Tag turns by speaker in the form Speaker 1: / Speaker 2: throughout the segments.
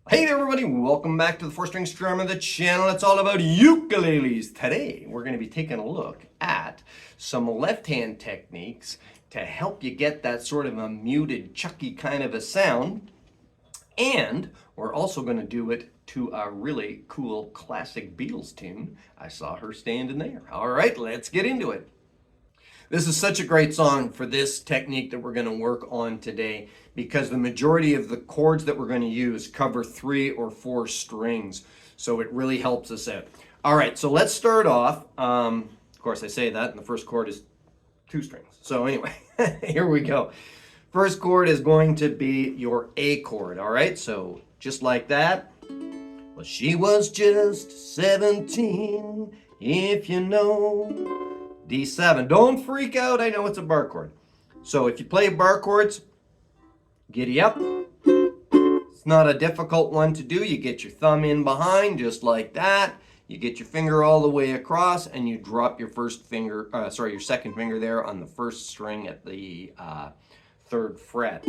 Speaker 1: Hey there everybody, welcome back to the 4-String Strummer, the channel that's all about ukuleles. Today we're going to be taking a look at some left hand techniques to help you get that sort of a muted, chucky kind of a sound. And we're also going to do it to a really cool classic Beatles tune. I saw her standing there. All right, let's get into it. This is such a great song for this technique that we're going to work on today because the majority of the chords that we're going to use cover 3 or 4 strings. So it really helps us out. All right, so let's start off. Of course, I say that, and the first chord is 2 strings. So anyway, here we go. First chord is going to be your A chord. All right, so just like that. Well, she was just 17, if you know. D7. Don't freak out. I know it's a bar chord. So if you play bar chords, giddy up. It's not a difficult one to do. You get your thumb in behind just like that. You get your finger all the way across and you drop your your second finger there on the first string at the 3rd fret.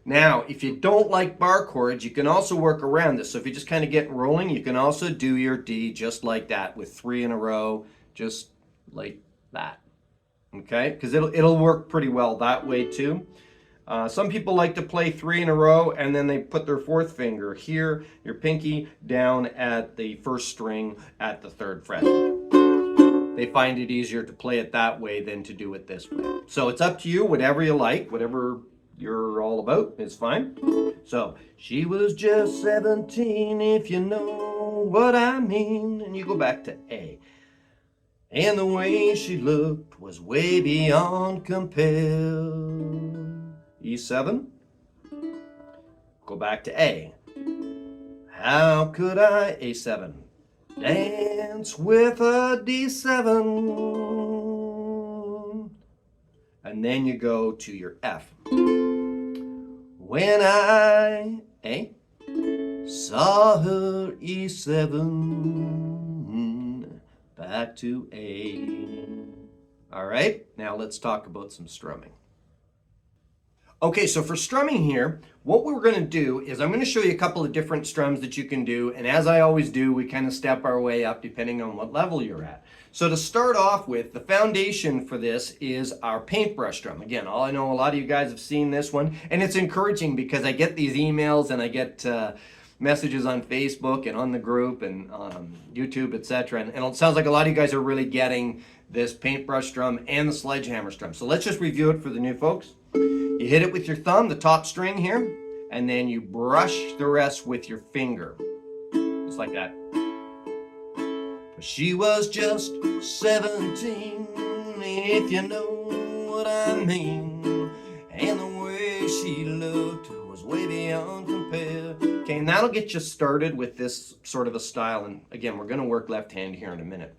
Speaker 1: Now, if you don't like bar chords, you can also work around this. So if you just kind of get rolling, you can also do your D just like that with 3 in a row, just like that. Okay, because it'll work pretty well that way too. Some people like to play 3 in a row and then they put their 4th finger here, your pinky down at the 1st string at the 3rd fret. They find it easier to play it that way than to do it this way. So it's up to you, whatever you like, whatever you're all about is fine. So she was just 17, if you know what I mean. And you go back to A. And the way she looked was way beyond compare. E7. Go back to A. How could I, A7, dance with a D7? And then you go to your F. When I, A, saw her E7. Back to A. All right, now let's talk about some strumming. Okay, so for strumming here, what we're going to do is I'm going to show you a couple of different strums that you can do, and as I always do, we kind of step our way up depending on what level you're at. So to start off with, the foundation for this is our paintbrush strum. Again, I know a lot of you guys have seen this one, and it's encouraging because I get these emails and I get messages on Facebook and on the group and YouTube, etc. And it sounds like a lot of you guys are really getting this paintbrush strum and the sledgehammer strum. So let's just review it for the new folks. You hit it with your thumb, the top string here, and then you brush the rest with your finger. Just like that. She was just 17, if you know what I mean. And the way she looked was way beyond compare. Okay, and that'll get you started with this sort of a style. And again, we're going to work left hand here in a minute.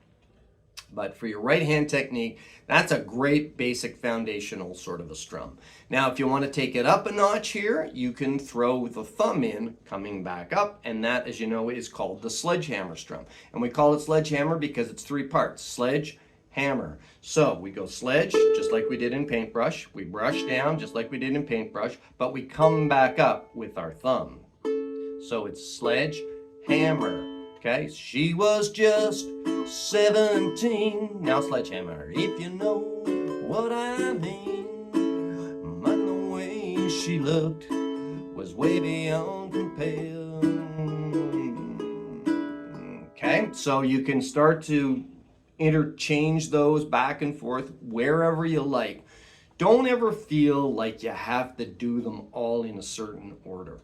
Speaker 1: But for your right hand technique, that's a great basic foundational sort of a strum. Now, if you want to take it up a notch here, you can throw the thumb in, coming back up, and that, as you know, is called the sledgehammer strum. And we call it sledgehammer because it's 3 parts: sledge, hammer. So we go sledge, just like we did in paintbrush. We brush down, just like we did in paintbrush, but we come back up with our thumb. So it's sledge, hammer. Okay, she was just 17. Now sledgehammer, if you know what I mean. And the way she looked was way beyond compare. Okay, so you can start to interchange those back and forth wherever you like. Don't ever feel like you have to do them all in a certain order.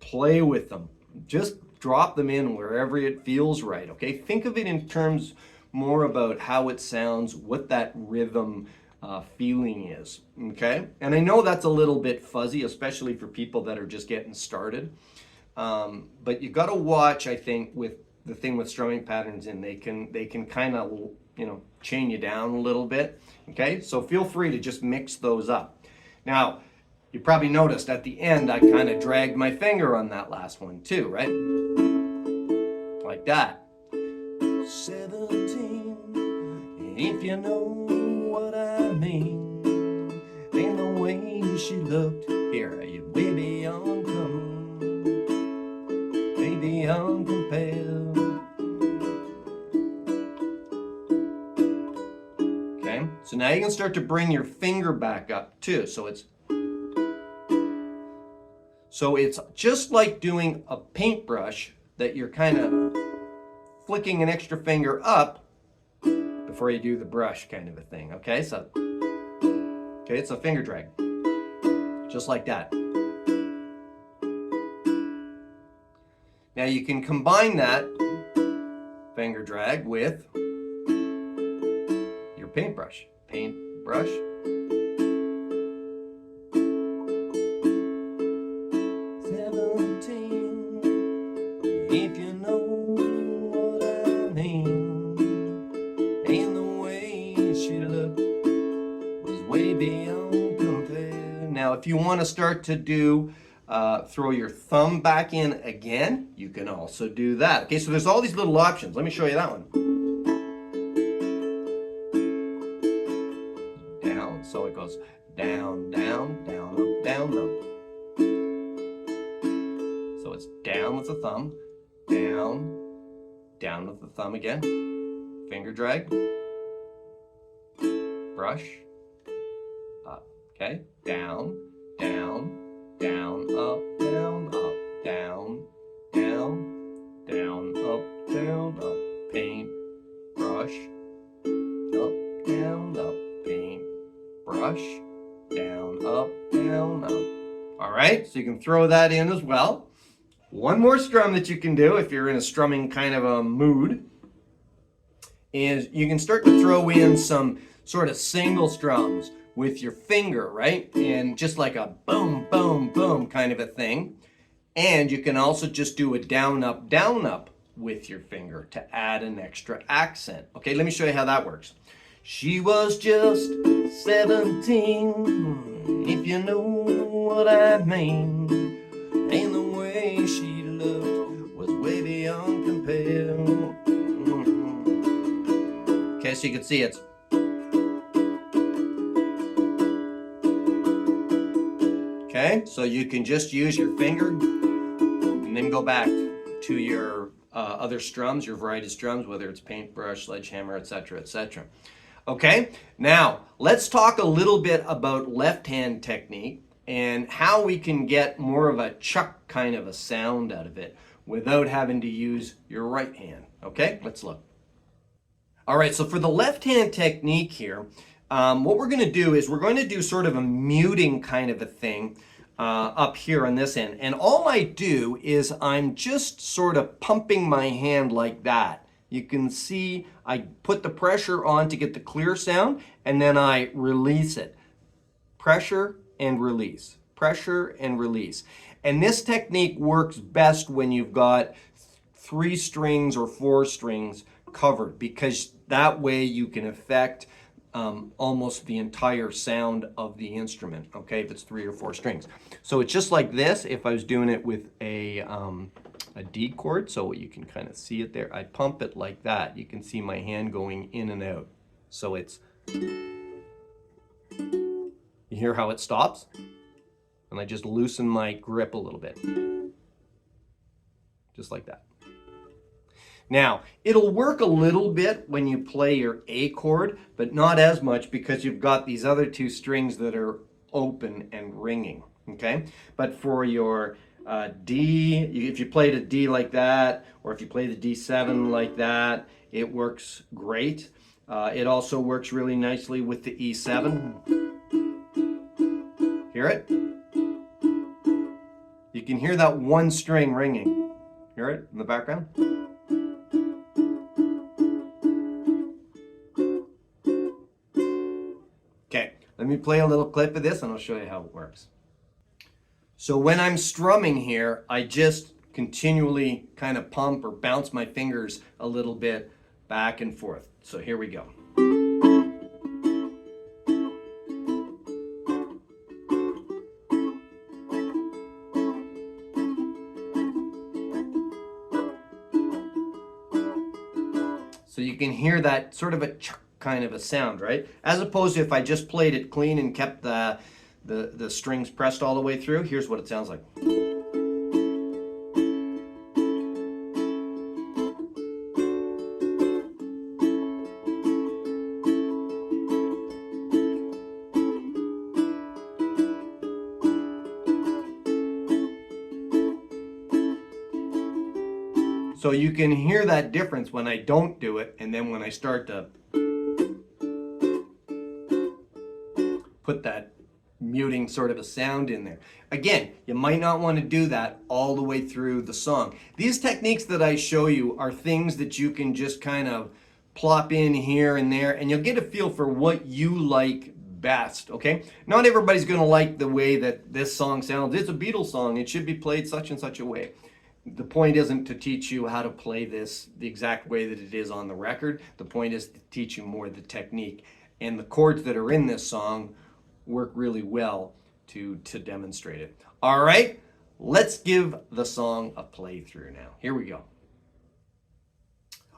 Speaker 1: Play with them. Just drop them in wherever it feels right, okay? Think of it in terms more about how it sounds, what that rhythm feeling is, okay? And I know that's a little bit fuzzy, especially for people that are just getting started. But you got to watch, I think, with the thing with strumming patterns, and they can kind of, chain you down a little bit, okay? So feel free to just mix those up. Now, you probably noticed at the end, I kind of dragged my finger on that last one too, right? Like that. 17, if you know what I mean. And the way she looked, here, you way beyond come. beyond compare. Okay, so now you can start to bring your finger back up too. So it's just like doing a paintbrush, that you're kind of flicking an extra finger up before you do the brush, kind of a thing. Okay, so it's a finger drag, just like that. Now you can combine that finger drag with your paintbrush. Paintbrush. 17, if you know what I mean. And the way she looked was way beyond compare. Now if you want to start to do throw your thumb back in again, you can also do that. Okay, so there's all these little options. Let me show you that one. Down, so it goes down, down, down, up, down, up. So it's down with the thumb, down, down with the thumb again, finger drag, brush, up, okay, down, down, down, up, down, up, down, down, down, up, down, up, paint, brush, up, down, up, paint, brush, down, up, down, up. All right, so you can throw that in as well. One more strum that you can do if you're in a strumming kind of a mood is you can start to throw in some sort of single strums with your finger, right? And just like a boom, boom, boom kind of a thing. And you can also just do a down, up with your finger to add an extra accent. Okay, let me show you how that works. She was just 17, if you know what I mean. And the way she looked was way beyond compare. Okay, so you can see it's okay, so you can just use your finger and then go back to your other strums, your variety of strums, whether it's paintbrush, sledgehammer, etc., etc. Okay, now let's talk a little bit about left hand technique and how we can get more of a chuck kind of a sound out of it without having to use your right hand. Okay, let's look. All right, so for the left hand technique here, what we're going to do is we're going to do sort of a muting kind of a thing up here on this end. And all I do is I'm just sort of pumping my hand like that. You can see I put the pressure on to get the clear sound, and then I release it. Pressure and release. Pressure and release. And this technique works best when you've got 3 strings or 4 strings covered, because that way you can affect almost the entire sound of the instrument, okay, if it's 3 or 4 strings. So it's just like this if I was doing it with a D chord, so you can kind of see it there. I pump it like that. You can see my hand going in and out. So it's, you hear how it stops? And I just loosen my grip a little bit. Just like that. Now, it'll work a little bit when you play your A chord, but not as much because you've got these other 2 strings that are open and ringing, okay? But for your D, if you played a D like that, or if you play the D7 like that, it works great. It also works really nicely with the E7. Hear it? You can hear that 1 string ringing. Hear it in the background? Okay, let me play a little clip of this and I'll show you how it works. So when I'm strumming here, I just continually kind of pump or bounce my fingers a little bit back and forth. So here we go. So you can hear that sort of a kind of a sound, right? As opposed to if I just played it clean and kept the strings pressed all the way through. Here's what it sounds like. So you can hear that difference when I don't do it, and then when I start to put that muting sort of a sound in there. Again, you might not want to do that all the way through the song. These techniques that I show you are things that you can just kind of plop in here and there, and you'll get a feel for what you like best, okay? Not everybody's going to like the way that this song sounds. It's a Beatles song. It should be played such and such a way. The point isn't to teach you how to play this the exact way that it is on the record. The point is to teach you more the technique. And the chords that are in this song work really well to demonstrate it. All right, let's give the song a playthrough now. Here we go.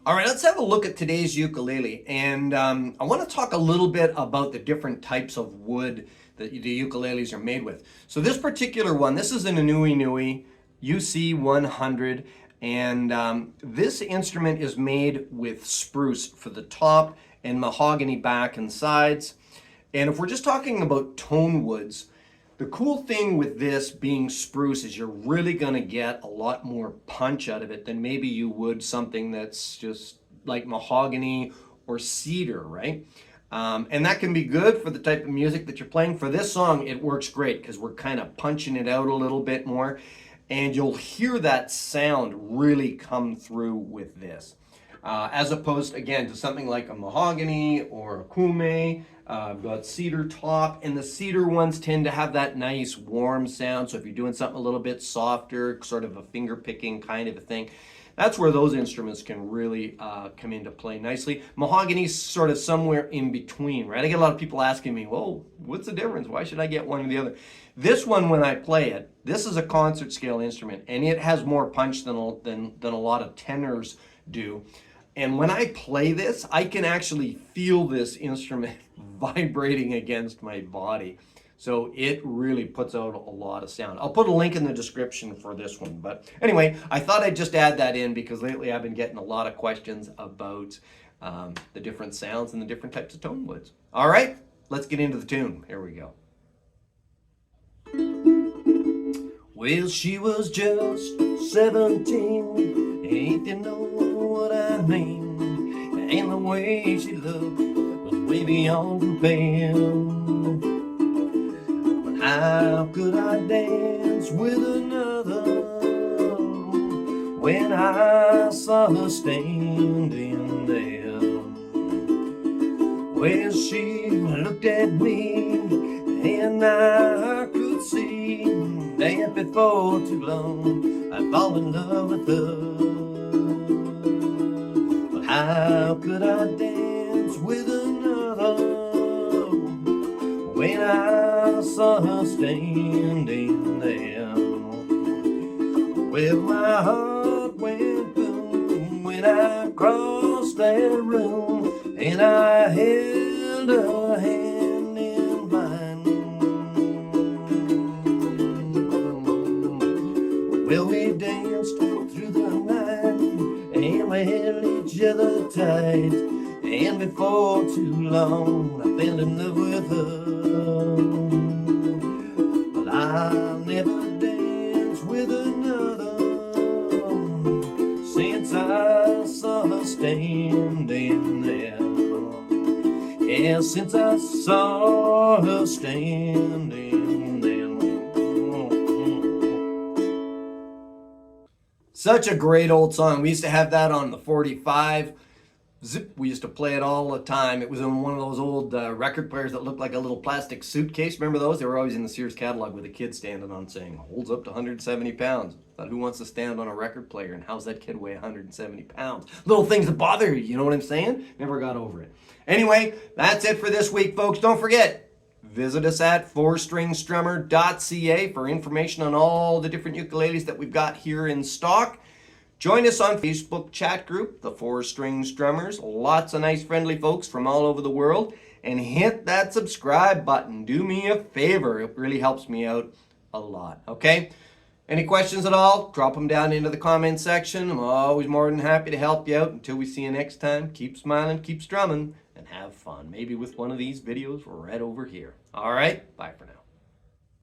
Speaker 1: All right, let's have a look at today's ukulele. And I want to talk a little bit about the different types of wood that the ukuleles are made with. So this particular one, this is an Inui Nui UC 100. And this instrument is made with spruce for the top and mahogany back and sides. And if we're just talking about tone woods, the cool thing with this being spruce is you're really going to get a lot more punch out of it than maybe you would something that's just like mahogany or cedar, right? And that can be good for the type of music that you're playing. For this song, it works great because we're kind of punching it out a little bit more. And you'll hear that sound really come through with this. As opposed, again, to something like a mahogany or a kume, got cedar top, and the cedar ones tend to have that nice warm sound. So if you're doing something a little bit softer, sort of a finger picking kind of a thing, that's where those instruments can really come into play nicely. Mahogany's sort of somewhere in between, right? I get a lot of people asking me, well, what's the difference? Why should I get one or the other? This one, when I play it, this is a concert scale instrument, and it has more punch than a lot of tenors do. And when I play this, I can actually feel this instrument vibrating against my body. So it really puts out a lot of sound. I'll put a link in the description for this one. But anyway, I thought I'd just add that in because lately I've been getting a lot of questions about the different sounds and the different types of tone woods. All right, let's get into the tune. Here we go. Well, she was just 17, if you know what I mean, and the way she looked was way beyond compare. But how could I dance with another when I saw her standing there? Well, she looked at me and I could see that before too long I'd fall in love with her. But how could I dance with another when I saw her standing there? Well, my heart went boom when I crossed that room and I held her hand in mine. Well, we danced through the night and we held each other tight, and before too long I fell in love with her. But I'll never dance with another since I saw her standing there. Yeah, since I saw her standing there. Such a great old song. We used to have that on the 45. Zip, we used to play it all the time. It was in one of those old record players that looked like a little plastic suitcase. Remember those? They were always in the Sears catalog with a kid standing on saying, holds up to 170 pounds. Thought, who wants to stand on a record player and how's that kid weigh 170 pounds? Little things that bother you know what I'm saying? Never got over it. Anyway, that's it for this week, folks. Don't forget, visit us at fourstringstrummer.ca for information on all the different ukuleles that we've got here in stock. Join us on Facebook chat group, the 4-String Strummers. Lots of nice friendly folks from all over the world. And hit that subscribe button. Do me a favor. It really helps me out a lot. Okay? Any questions at all? Drop them down into the comment section. I'm always more than happy to help you out. Until we see you next time, keep smiling, keep strumming, and have fun. Maybe with one of these videos right over here. All right? Bye for now.